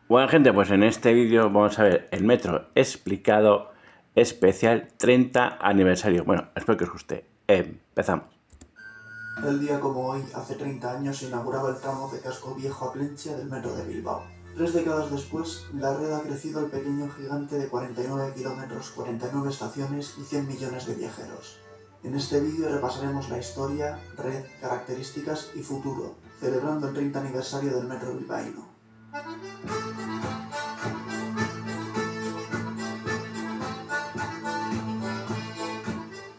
Bueno, gente, pues en este vídeo vamos a ver el metro explicado especial 30 aniversario. Bueno, espero que os guste. Empezamos. Tal día como hoy, hace 30 años, se inauguraba el tramo de Casco Viejo a Plentzia del metro de Bilbao. 3 décadas después, la red ha crecido al pequeño gigante de 49 kilómetros, 49 estaciones y 100 millones de viajeros. En este vídeo repasaremos la historia, red, características y futuro, celebrando el 30 aniversario del metro bilbaíno.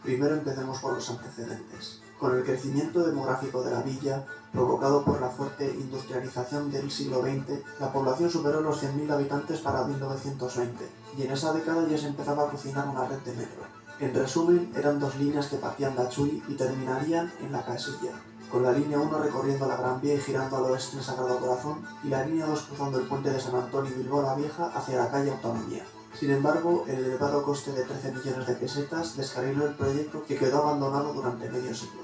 Primero empecemos por los antecedentes. Con el crecimiento demográfico de la villa, provocado por la fuerte industrialización del siglo XX, la población superó los 100.000 habitantes para 1920, y en esa década ya se empezaba a cocinar una red de metro. En resumen, eran 2 líneas que partían de Achuy y terminarían en La Casilla, con la línea 1 recorriendo la Gran Vía y girando al oeste en Sagrado Corazón, y la línea 2 cruzando el puente de San Antonio y Bilbao la Vieja hacia la calle Autonomía. Sin embargo, el elevado coste de 13 millones de pesetas descarriló el proyecto, que quedó abandonado durante medio siglo.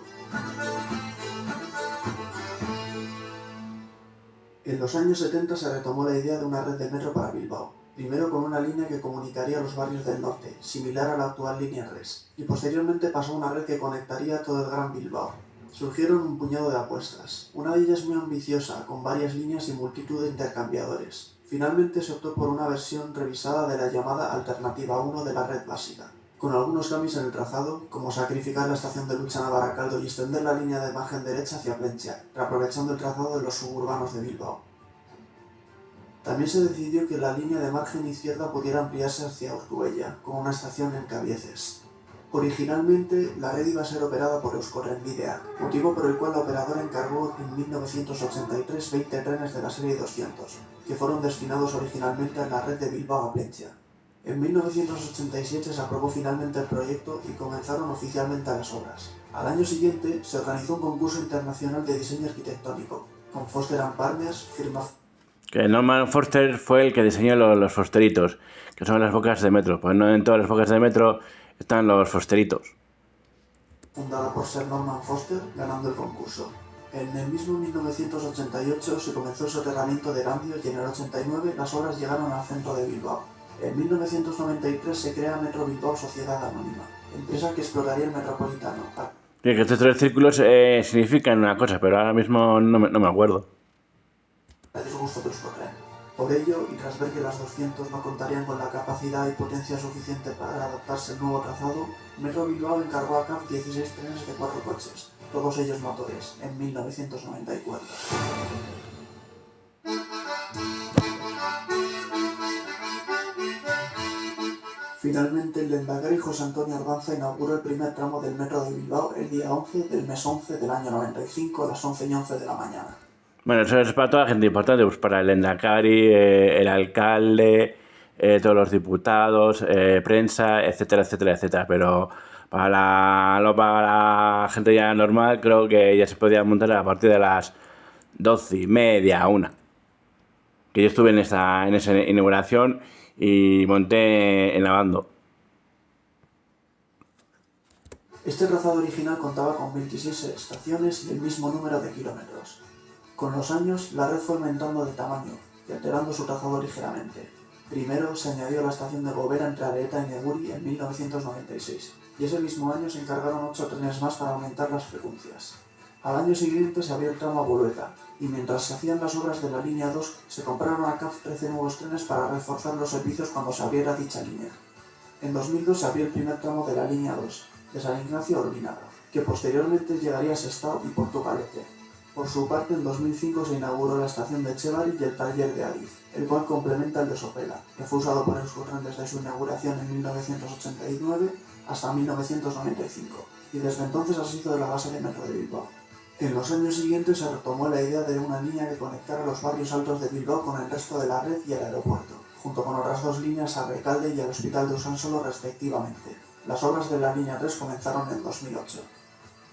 En los años 70 se retomó la idea de una red de metro para Bilbao, primero con una línea que comunicaría los barrios del norte, similar a la actual línea RES, y posteriormente pasó a una red que conectaría todo el Gran Bilbao. Surgieron un puñado de apuestas, una de ellas muy ambiciosa, con varias líneas y multitud de intercambiadores. Finalmente se optó por una versión revisada de la llamada Alternativa 1 de la red básica, con algunos cambios en el trazado, como sacrificar la estación de Lucha Navarracaldo y extender la línea de margen derecha hacia Plentzia, reaprovechando el trazado de los suburbanos de Bilbao. También se decidió que la línea de margen izquierda pudiera ampliarse hacia Ortuella, con una estación en Cabieces. Originalmente, la red iba a ser operada por Euskotrenbideak, motivo por el cual la operadora encargó en 1983 20 trenes de la serie 200, que fueron destinados originalmente a la red de Bilbao a Plentzia. En 1987 se aprobó finalmente el proyecto y comenzaron oficialmente las obras. Al año siguiente se organizó un concurso internacional de diseño arquitectónico, con Foster & Partners, firma Que Norman Foster fue el que diseñó los fosteritos, que son las bocas de metro. Pues no en todas las bocas de metro están los fosteritos. fundada por Sir Norman Foster, ganando el concurso. En el mismo 1988 se comenzó el soterramiento de Erandio y en el 89 las obras llegaron al centro de Bilbao. En 1993 se crea Metro Bilbao Sociedad Anónima, empresa que explotaría el metropolitano. Que estos 3 círculos significan una cosa, pero ahora mismo no me acuerdo. A disgusto de Euskotren. Por ello, y tras ver que las 200 no contarían con la capacidad y potencia suficiente para adaptarse al nuevo trazado, Metro Bilbao encargó a CAF 16 trenes de 4 coches, todos ellos motores, en 1994. Finalmente, el lehendakari José Antonio Ardanza inauguró el primer tramo del metro de Bilbao el día 11 del mes 11 del año 95 a las 11:11 de la mañana. Bueno, eso es para toda la gente importante, pues para el Endacari, el alcalde, todos los diputados, prensa, etcétera, etcétera, etcétera. Pero para la gente ya normal, creo que ya se podía montar a partir de las 12:30, 1. Que yo estuve en esa inauguración y monté en Lavando. Este trazado original contaba con 26 estaciones y el mismo número de kilómetros. Con los años, la red fue aumentando de tamaño y alterando su trazado ligeramente. Primero se añadió la estación de Gobera entre Areta y Neguri en 1996, y ese mismo año se encargaron 8 trenes más para aumentar las frecuencias. Al año siguiente se abrió el tramo a Bolueta, y mientras se hacían las obras de la línea 2, se compraron a CAF 13 nuevos trenes para reforzar los servicios cuando se abriera dicha línea. En 2002 se abrió el primer tramo de la línea 2, de San Ignacio a Urbinaga, que posteriormente llegaría a Sestao y Portugalete. Por su parte, en 2005 se inauguró la estación de Etxebarri y el taller de Ariz, el cual complementa el de Sopela, que fue usado por Euskotren desde su inauguración en 1989 hasta 1995, y desde entonces ha sido de la base de metro de Bilbao. En los años siguientes se retomó la idea de una línea que conectara los barrios altos de Bilbao con el resto de la red y el aeropuerto, junto con otras 2 líneas a Recalde y al Hospital de Usánsolo respectivamente. Las obras de la línea 3 comenzaron en 2008.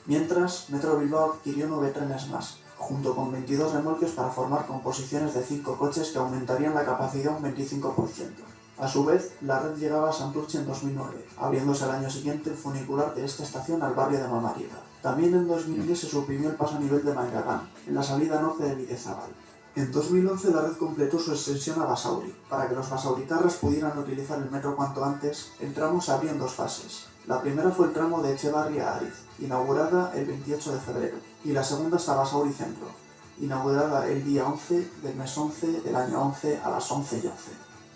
Mientras, Metro Bilbao adquirió 9 trenes más, junto con 22 remolques para formar composiciones de 5 coches que aumentarían la capacidad un 25%. A su vez, la red llegaba a Santurce en 2009, abriéndose al año siguiente el funicular de esta estación al barrio de Mamariega. También en 2010 se suprimió el paso a nivel de Maigagán, en la salida norte de Bidezábal. En 2011 la red completó su extensión a Basauri. Para que los basauritarras pudieran utilizar el metro cuanto antes, el tramo se abrió en dos fases. La primera fue el tramo de Etxebarri a Ariz, inaugurada el 28 de febrero, y la segunda hasta Basauri Centro, inaugurada el día 11 del mes 11 del año 11 a las 11:11.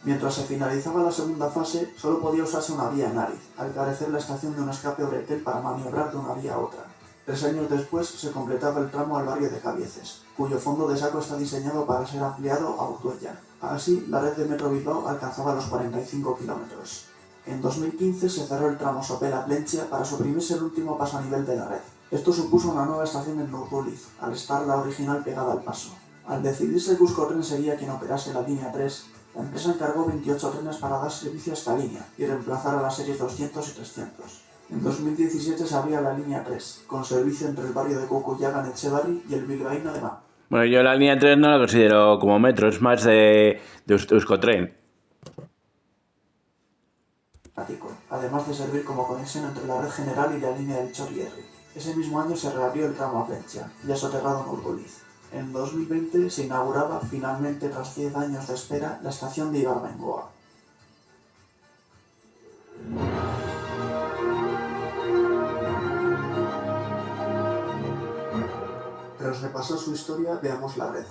Mientras se finalizaba la segunda fase, solo podía usarse una vía en Ariz, al carecer la estación de un escape o bretel para maniobrar de una vía a otra. 3 años después se completaba el tramo al barrio de Cabieces, cuyo fondo de saco está diseñado para ser ampliado a Ortuella. Así, la red de Metro Bilbao alcanzaba los 45 kilómetros. En 2015 se cerró el tramo Sopela-Plentzia para suprimirse el último paso a nivel de la red. Esto supuso una nueva estación en Urduliz, al estar la original pegada al paso. Al decidirse que Euskotren sería quien operase la línea 3, la empresa encargó 28 trenes para dar servicio a esta línea y reemplazar a las series 200 y 300. En 2017 se abría la línea 3, con servicio entre el barrio de Cucuyaga en Etxebarri y el bilbaíno de Ma. Bueno, yo la línea 3 no la considero como metro, es más de Euskotren. Además de servir como conexión entre la red general y la línea del Txorierri. Ese mismo año se reabrió el tramo a Plentzia, ya soterrado en Urduliz. En 2020 se inauguraba finalmente, tras 10 años de espera, la estación de Ibarbengoa. Tras repasar su historia, veamos la red.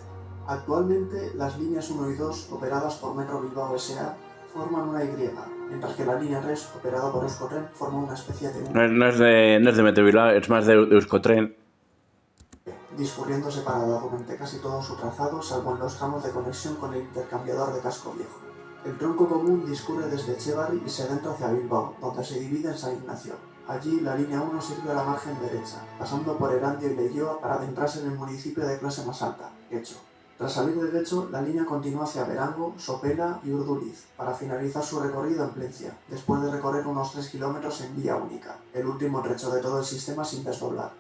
Actualmente, las líneas 1 y 2, operadas por Metro Bilbao S.A., forman una Y, mientras que la línea 3, operada por Euskotren, forma una especie de U. No es de Metro Bilbao, es más de Euskotren. Discurriendo separada durante casi todo su trazado, salvo en los tramos de conexión con el intercambiador de Casco Viejo. El tronco común discurre desde Etxebarri y se adentra hacia Bilbao, donde se divide en San Ignacio. Allí, la línea 1 sirve a la margen derecha, pasando por Erandio y Leioa para adentrarse en el municipio de clase más alta, Getxo. Tras salir de Getxo, la línea continúa hacia Berango, Sopela y Urduliz, para finalizar su recorrido en Plentzia, después de recorrer unos 3 kilómetros en vía única, el último trecho de todo el sistema sin desdoblar.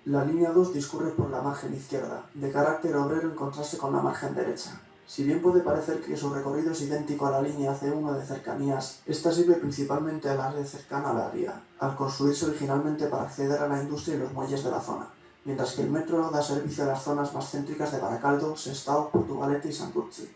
La línea 2 discurre por la margen izquierda, de carácter obrero en contraste con la margen derecha. Si bien puede parecer que su recorrido es idéntico a la línea C1 de cercanías, esta sirve principalmente a la red cercana a la ría, al construirse originalmente para acceder a la industria y los muelles de la zona, mientras que el metro da servicio a las zonas más céntricas de Baracaldo, Sestao, Portugalete y Santurtzi.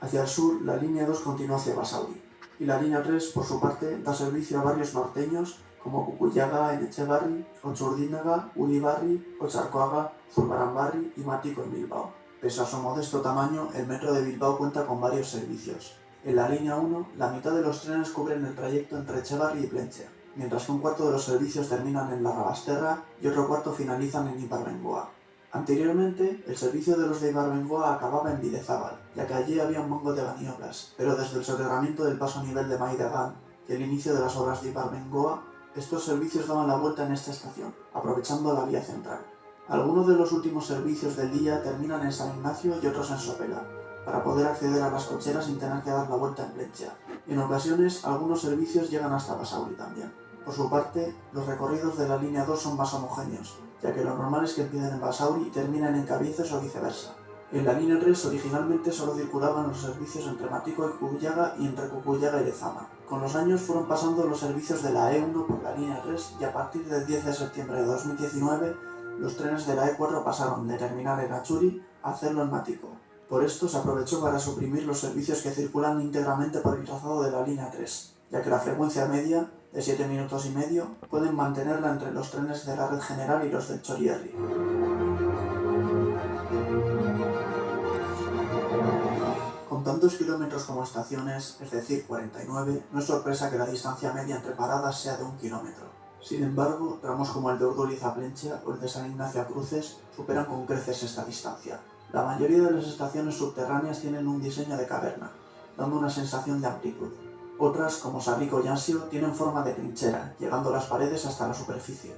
Hacia el sur, la línea 2 continúa hacia Basauri, y la línea 3, por su parte, da servicio a barrios norteños como Cucuyaga en Etxebarri, Otxurdinaga, Ulibarri, Otxarkoaga, Zurbaranbarri y Matiko en Bilbao. Pese a su modesto tamaño, el metro de Bilbao cuenta con varios servicios. En la línea 1, la mitad de los trenes cubren el trayecto entre Etxebarri y Plentzia, mientras que un cuarto de los servicios terminan en Larrabasterra y otro cuarto finalizan en Ibarbengoa. Anteriormente, el servicio de los de Ibarbengoa acababa en Bidezábal, ya que allí había un mango de maniobras, pero desde el soterramiento del paso a nivel de Maidagán y el inicio de las obras de Ibarbengoa, estos servicios daban la vuelta en esta estación, aprovechando la vía central. Algunos de los últimos servicios del día terminan en San Ignacio y otros en Sopela, para poder acceder a las cocheras sin tener que dar la vuelta en Plentzia. En ocasiones, algunos servicios llegan hasta Basauri también. Por su parte, los recorridos de la línea 2 son más homogéneos, ya que lo normal es que empiecen en Basauri y terminen en Cabieces o viceversa. En la línea 3 originalmente solo circulaban los servicios entre Matiko y Cucuyaga y entre Cucuyaga y Lezama. Con los años fueron pasando los servicios de la E1 por la línea 3 y a partir del 10 de septiembre de 2019 los trenes de la E4 pasaron de terminar en Achuri a hacerlo en Matiko. Por esto se aprovechó para suprimir los servicios que circulan íntegramente por el trazado de la línea 3, ya que la frecuencia media, de 7 minutos y medio, pueden mantenerla entre los trenes de la red general y los del Txorierri. Con tantos kilómetros como estaciones, es decir, 49, no es sorpresa que la distancia media entre paradas sea de 1 kilómetro. Sin embargo, tramos como el de Urduliz a Plentzia o el de San Ignacio a Cruces superan con creces esta distancia. La mayoría de las estaciones subterráneas tienen un diseño de caverna, dando una sensación de amplitud. Otras, como Sarrico y Ansio, tienen forma de trinchera, llegando las paredes hasta la superficie.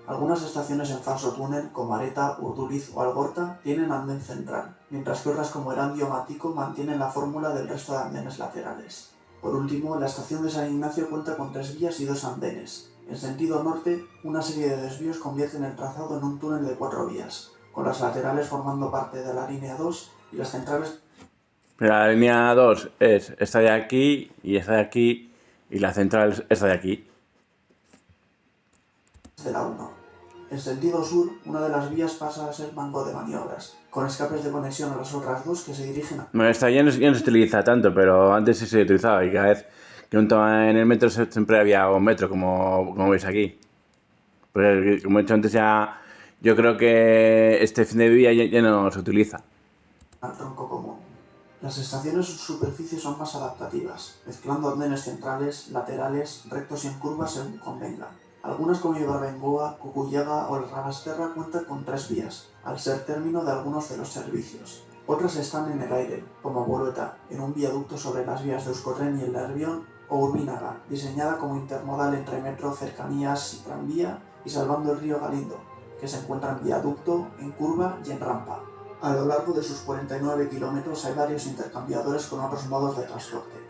Algunas estaciones en falso túnel, como Areta, Urduliz o Algorta, tienen andén central, mientras que otras como Erandio o Matiko mantienen la fórmula del resto de andenes laterales. Por último, la estación de San Ignacio cuenta con 3 vías y 2 andenes. En sentido norte, una serie de desvíos convierten el trazado en un túnel de 4 vías, con las laterales formando parte de la línea 2 y las centrales... La línea 2 es esta de aquí y esta de aquí, y la central es esta de aquí. de la 1. En sentido sur, una de las vías pasa a ser banco de maniobras, con escapes de conexión a las otras dos que se dirigen a... Bueno, esta ya no se utiliza tanto, pero antes sí se utilizaba y cada vez que montaba en el metro siempre había un metro, como veis aquí. Pues como he dicho antes ya, yo creo que este fin de vía ya no se utiliza. al tronco común. Las estaciones en superficie son más adaptativas, mezclando andenes centrales, laterales, rectos y en curvas según convenga. Algunas como Ibarbengoa, Cucuyaga o el Rabasterra cuentan con 3 vías, al ser término de algunos de los servicios. Otras están en el aire, como Bolueta, en un viaducto sobre las vías de Euskotren y el Nervión, o Urbínaga, diseñada como intermodal entre metro, cercanías y tranvía, y salvando el río Galindo, que se encuentra en viaducto, en curva y en rampa. A lo largo de sus 49 kilómetros hay varios intercambiadores con otros modos de transporte.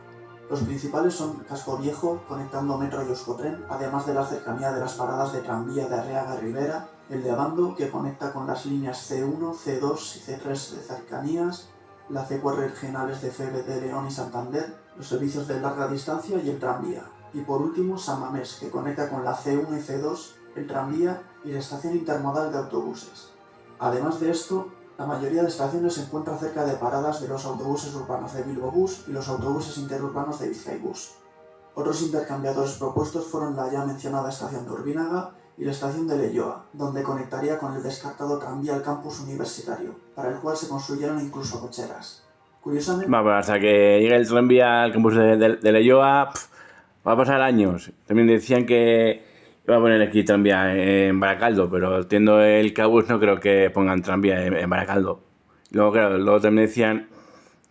Los principales son Casco Viejo, conectando Metro y Euskotren, además de la cercanía de las paradas de tranvía de Arriaga y Rivera, el de Abando, que conecta con las líneas C1, C2 y C3 de cercanías, la C4 regionales de Feve de León y Santander, los servicios de larga distancia y el tranvía. Y por último, San Mamés, que conecta con la C1 y C2, el tranvía y la estación intermodal de autobuses. Además de esto, la mayoría de estaciones se encuentra cerca de paradas de los autobuses urbanos de Bilbo Bus y los autobuses interurbanos de Bizkaibus. Otros intercambiadores propuestos fueron la ya mencionada estación de Urbínaga y la estación de Leioa, donde conectaría con el descartado tranvía al campus universitario, para el cual se construyeron incluso cocheras. Curiosamente... Pero hasta que llegue el tranvía al campus de Leioa, va a pasar años. También decían que iba a poner aquí tranvía en Baracaldo, pero teniendo el Cabus no creo que pongan tranvía en Baracaldo. Luego, claro, luego también decían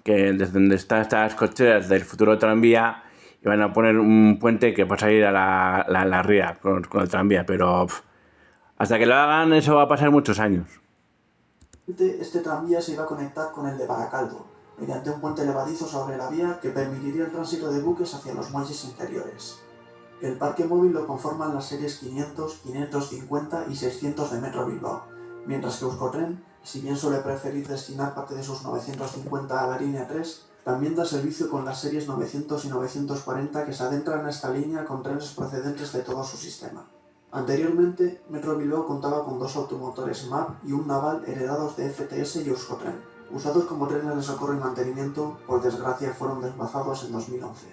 que desde donde están estas cocheras del futuro tranvía iban a poner un puente que pueda ir a la ría con el tranvía, pero hasta que lo hagan eso va a pasar muchos años. Este tranvía se iba a conectar con el de Baracaldo, mediante un puente levadizo sobre la vía que permitiría el tránsito de buques hacia los muelles interiores. El parque móvil lo conforman las series 500, 550 y 600 de Metro Bilbao, mientras que Euskotren, si bien suele preferir destinar parte de sus 950 a la línea 3, también da servicio con las series 900 y 940 que se adentran a esta línea con trenes procedentes de todo su sistema. Anteriormente, Metro Bilbao contaba con 2 automotores MAP y un naval heredados de FTS y Euskotren, usados como trenes de socorro y mantenimiento, por desgracia fueron desguazados en 2011.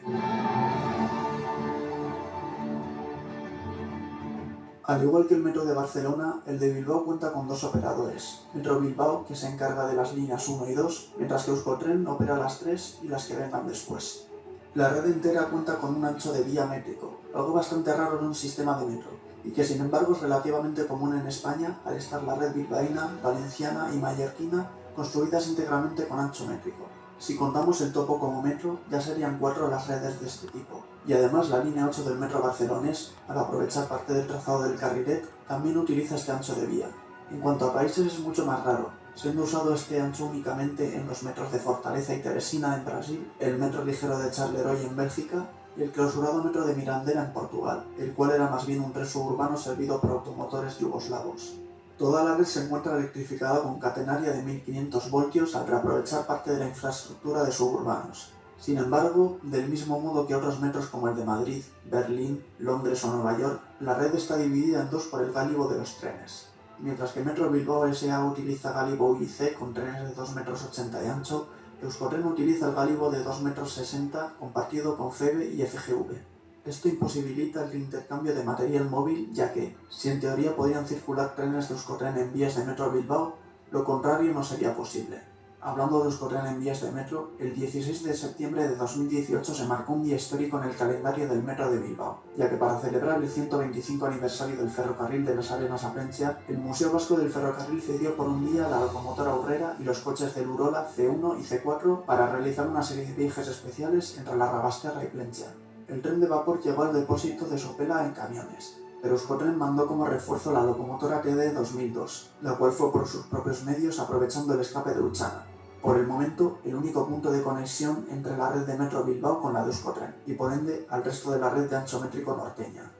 Al igual que el Metro de Barcelona, el de Bilbao cuenta con 2 operadores. Metro Bilbao, que se encarga de las líneas 1 y 2, mientras que Euskotren opera las 3 y las que vengan después. La red entera cuenta con un ancho de vía métrico, algo bastante raro en un sistema de metro, y que sin embargo es relativamente común en España al estar la red bilbaína, valenciana y mallorquina construidas íntegramente con ancho métrico. Si contamos el topo como metro, ya serían 4 las redes de este tipo. Y además la línea 8 del metro barcelonés, al aprovechar parte del trazado del carrilet, también utiliza este ancho de vía. En cuanto a países es mucho más raro, siendo usado este ancho únicamente en los metros de Fortaleza y Teresina en Brasil, el metro ligero de Charleroi en Bélgica y el clausurado metro de Mirandela en Portugal, el cual era más bien un tren suburbano servido por automotores yugoslavos. Toda la red se encuentra electrificada con catenaria de 1500 voltios al reaprovechar parte de la infraestructura de suburbanos. Sin embargo, del mismo modo que otros metros como el de Madrid, Berlín, Londres o Nueva York, la red está dividida en 2 por el gálibo de los trenes. Mientras que Metro Bilbao S.A. utiliza gálibo UIC con trenes de 2,80 metros de ancho, Euskotren utiliza el gálibo de 2,60 metros compartido con Feve y FGV. Esto imposibilita el intercambio de material móvil, ya que, si en teoría podrían circular trenes de Euskotren en vías de Metro Bilbao, lo contrario no sería posible. Hablando de Euskotren en vías de metro, el 16 de septiembre de 2018 se marcó un día histórico en el calendario del Metro de Bilbao, ya que para celebrar el 125 aniversario del ferrocarril de las Arenas a Plentzia, el Museo Vasco del Ferrocarril cedió por un día la locomotora Aurrera y los coches del Urola C1 y C4 para realizar una serie de viajes especiales entre la Rabasterra y Plentzia. El tren de vapor llegó al depósito de Sopela en camiones, pero Euskotren mandó como refuerzo la locomotora TD 2002, la cual fue por sus propios medios aprovechando el escape de Uchana. Por el momento, el único punto de conexión entre la red de Metro Bilbao con la de Euskotren, y por ende al resto de la red de ancho métrico norteña.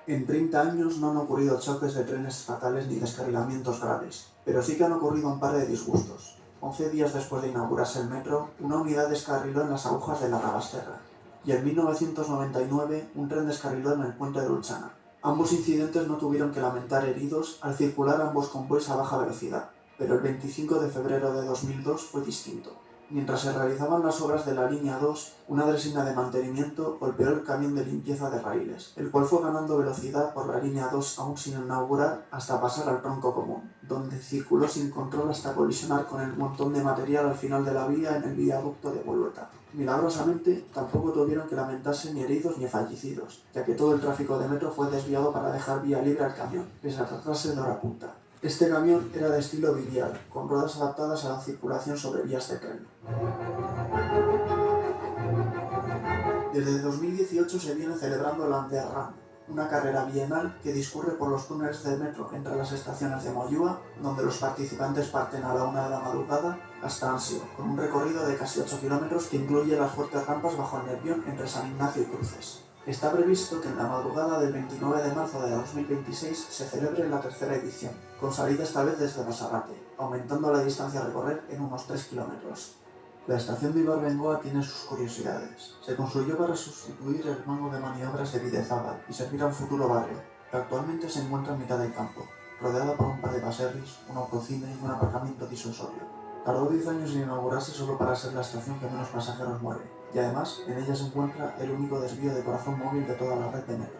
En 30 años no han ocurrido choques de trenes fatales ni descarrilamientos graves, pero sí que han ocurrido un par de disgustos. 11 días después de inaugurarse el metro, una unidad descarriló en las agujas de la Rabasterra. y en 1999 un tren descarriló en el puente de Luchana. Ambos incidentes no tuvieron que lamentar heridos al circular ambos convoys a baja velocidad, pero el 25 de febrero de 2002 fue distinto. Mientras se realizaban las obras de la línea 2, una dresina de mantenimiento golpeó el camión de limpieza de raíles, el cual fue ganando velocidad por la línea 2 aún sin inaugurar hasta pasar al tronco común, donde circuló sin control hasta colisionar con el montón de material al final de la vía en el viaducto de Bolueta. Milagrosamente, tampoco tuvieron que lamentarse ni heridos ni fallecidos, ya que todo el tráfico de metro fue desviado para dejar vía libre al camión, pese a tratarse de hora punta. Este camión era de estilo biliar, con ruedas adaptadas a la circulación sobre vías de tren. Desde 2018 se viene celebrando la Underrun, una carrera bienal que discurre por los túneles del metro entre las estaciones de Moyúa, donde los participantes parten a la 1 de la madrugada, hasta Ansio, con un recorrido de casi 8 kilómetros que incluye las fuertes rampas bajo el Nervión entre San Ignacio y Cruces. Está previsto que en la madrugada del 29 de marzo de 2026 se celebre la tercera edición, con salida esta vez desde Basarrate, aumentando la distancia a recorrer en unos 3 kilómetros. La estación de Ibarbengoa tiene sus curiosidades. Se construyó para sustituir el mango de maniobras de Bidezábal y servir a un futuro barrio, que actualmente se encuentra en mitad del campo, rodeada por un par de baserris, un autocine y un aparcamiento disuasorio. Tardó 10 años en inaugurarse solo para ser la estación que menos pasajeros mueve, y además en ella se encuentra el único desvío de corazón móvil de toda la red de metro.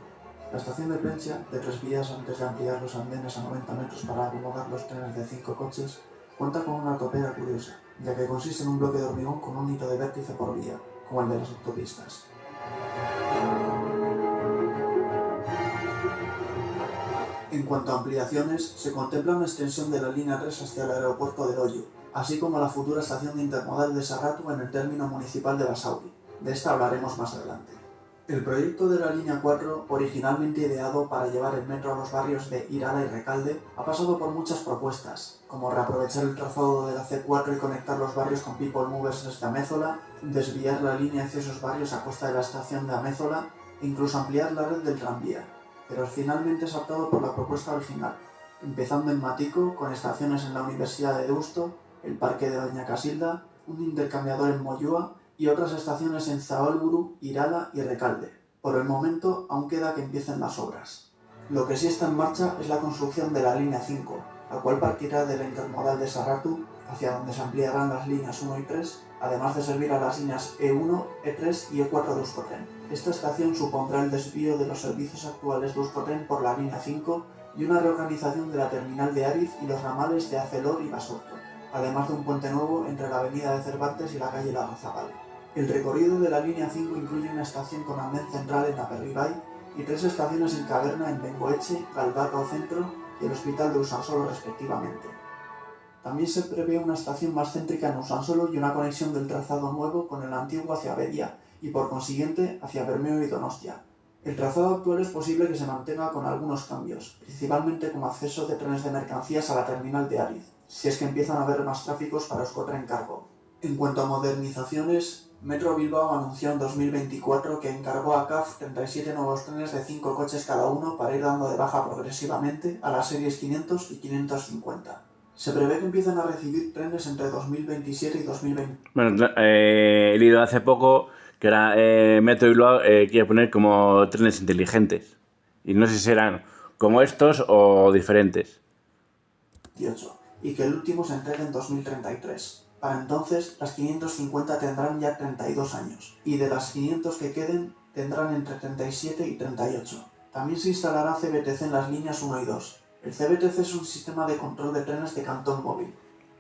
La estación de Plentzia, de 3 vías antes de ampliar los andenes a 90 metros para acomodar los trenes de 5 coches, cuenta con una topera curiosa, ya que consiste en un bloque de hormigón con un hito de vértice por vía, como el de las autopistas. En cuanto a ampliaciones, se contempla una extensión de la línea 3 hacia el aeropuerto de Loiu, así como la futura estación de intermodal de Sarratu en el término municipal de Basauri. De esta hablaremos más adelante. El proyecto de la línea 4, originalmente ideado para llevar el metro a los barrios de Irala y Recalde, ha pasado por muchas propuestas, como reaprovechar el trazado de la C4 y conectar los barrios con People Movers desde Amézola, desviar la línea hacia esos barrios a costa de la estación de Amézola e incluso ampliar la red del tranvía, pero finalmente se ha optado por la propuesta original, empezando en Matico, con estaciones en la Universidad de Deusto, el Parque de Doña Casilda, un intercambiador en Moyúa y otras estaciones en Zaolburu, Irala y Recalde. Por el momento aún queda que empiecen las obras. Lo que sí está en marcha es la construcción de la línea 5, la cual partirá de la intermodal de Sarratu, hacia donde se ampliarán las líneas 1 y 3, además de servir a las líneas E1, E3 y E4 de Euskotren. Esta estación supondrá el desvío de los servicios actuales de Euskotren por la línea 5 y una reorganización de la terminal de Ariz y los ramales de Acelor y Basorto, además de un puente nuevo entre la avenida de Cervantes y la calle Larrazabal. El recorrido de la línea 5 incluye una estación con andén central en Aperribai y 3 estaciones en Caverna en Bengoetxe, Galdakao Centro y el Hospital de Usansolo respectivamente. También se prevé una estación más céntrica en Usansolo y una conexión del trazado nuevo con el antiguo hacia Bedia y por consiguiente hacia Bermeo y Donostia. El trazado actual es posible que se mantenga con algunos cambios, principalmente como acceso de trenes de mercancías a la terminal de Ariz, si es que empiezan a haber más tráficos para Euskotren Cargo. En cuanto a modernizaciones, Metro Bilbao anunció en 2024 que encargó a CAF 37 nuevos trenes de 5 coches cada uno para ir dando de baja progresivamente a las series 500 y 550. Se prevé que empiecen a recibir trenes entre 2027 y 2020. Bueno, he leído hace poco que ahora Metro Bilbao quiere poner como trenes inteligentes. Y no sé si serán como estos o diferentes. Y que el último se entregue en 2033. Para entonces, las 550 tendrán ya 32 años, y de las 500 que queden, tendrán entre 37 y 38. También se instalará CBTC en las líneas 1 y 2. El CBTC es un sistema de control de trenes de cantón móvil.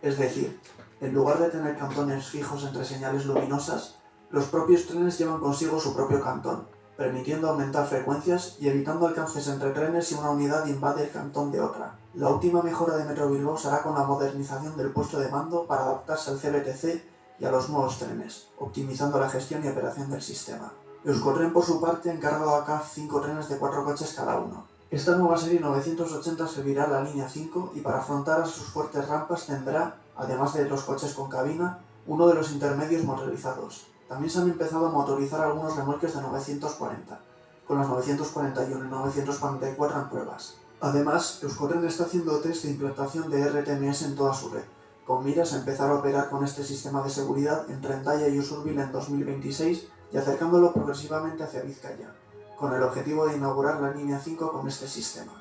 Es decir, en lugar de tener cantones fijos entre señales luminosas, los propios trenes llevan consigo su propio cantón, permitiendo aumentar frecuencias y evitando alcances entre trenes si una unidad invade el cantón de otra. La última mejora de Metro Bilbao será con la modernización del puesto de mando para adaptarse al CBTC y a los nuevos trenes, optimizando la gestión y operación del sistema. Euskotren, por su parte, ha encargado a CAF 5 trenes de 4 coches cada uno. Esta nueva serie 980 servirá a la línea 5 y para afrontar a sus fuertes rampas tendrá, además de los coches con cabina, uno de los intermedios motorizados. También se han empezado a motorizar algunos remolques de 940, con las 941 y 944 en pruebas. Además, Euskotren está haciendo test de implantación de RTMS en toda su red, con miras a empezar a operar con este sistema de seguridad entre Hendaya y Usurbil en 2026 y acercándolo progresivamente hacia Vizcaya, con el objetivo de inaugurar la línea 5 con este sistema.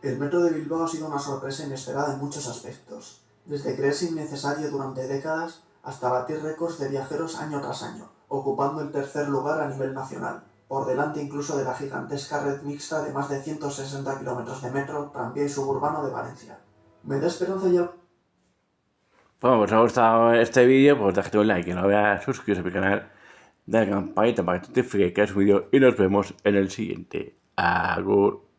El metro de Bilbao ha sido una sorpresa inesperada en muchos aspectos, desde creerse innecesario durante décadas hasta batir récords de viajeros año tras año, ocupando el tercer lugar a nivel nacional, por delante incluso de la gigantesca red mixta de más de 160 kilómetros de metro, tranvía y suburbano de Valencia. Me da esperanza ya... Bueno, pues si os ha gustado este vídeo, pues déjate un like y no veas, suscribiros a mi canal, dale a la campanita para que te notifique que es un vídeo y nos vemos en el siguiente. Agur.